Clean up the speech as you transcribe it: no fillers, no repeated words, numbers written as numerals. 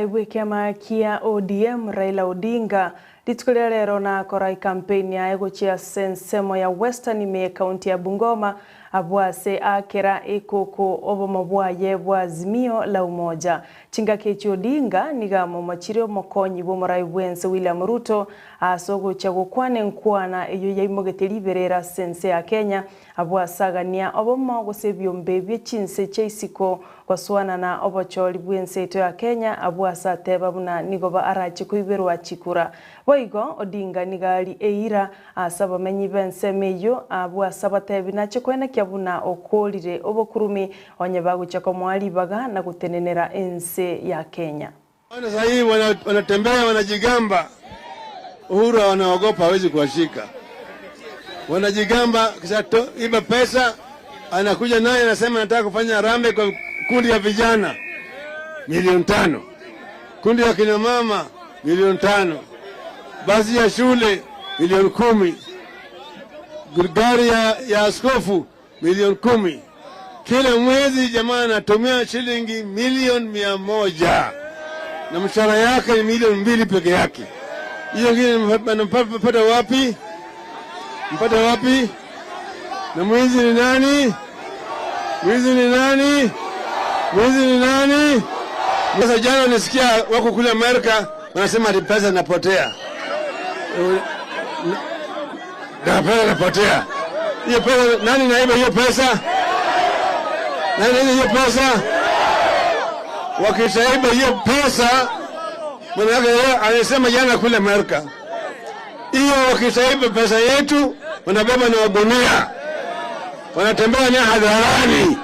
murai kiama kia ODM Raila Odinga litikulia lero na korai kampeni ya egochia sensemo ya Western me county ya Bungoma abwase akera ekoko obomabwa yebwa Azimio la Umoja chinga kechi Odinga nigamo machirio mokonyi bo murai wense William Ruto asogo chago kwane nkwana eyo yaimogeteri berera sense ya Kenya abwasagania obomo gosebiyombe byechinse cheisiko kwaswana na obochori bwense to ya Kenya abwasa teba buna nigoba arachi kuiberwa chikura boigo Odinga nigali eira asaba menyi bense meyo abwasa batebi na chikwene kyabuna okolire obokurumi onye baguchako mwali baga na gutenenera ense ya Kenya. Sasa hii wanatembea wanajigamba Uhuru wanaogopa hawezi kuwashika. Wanajigamba kisha iba pesa anakuja naye anasema nataka kufanya rambe kwa kundi ya vijana $5,000,000. Kundi ya kina mama $5,000,000. Basi ya shule $10,000,000. Gari ya askofu $10,000,000. Kila mwezi jamaa anatumia shilingi $100,000,000 na mshahara yake ni $2,000,000 peke yake. Hiyo ngine mpata wapi? Mpata wapi? Na mwizi ni nani? Mwizi ni nani? Mwizi ni nani? Sasa jana nisikia wako kule Amerika wanasema ati pesa inapotea. Na pesa inapotea. Hiyo pesa nani naiba hiyo pesa? Nani naiba hiyo pesa? Wakishaiba hiyo pesa mwanake anasema jana kule Amerika. Hiyo wakishaiba pesa yetu wanabeba na wagonia. Wanatembea na hadharani.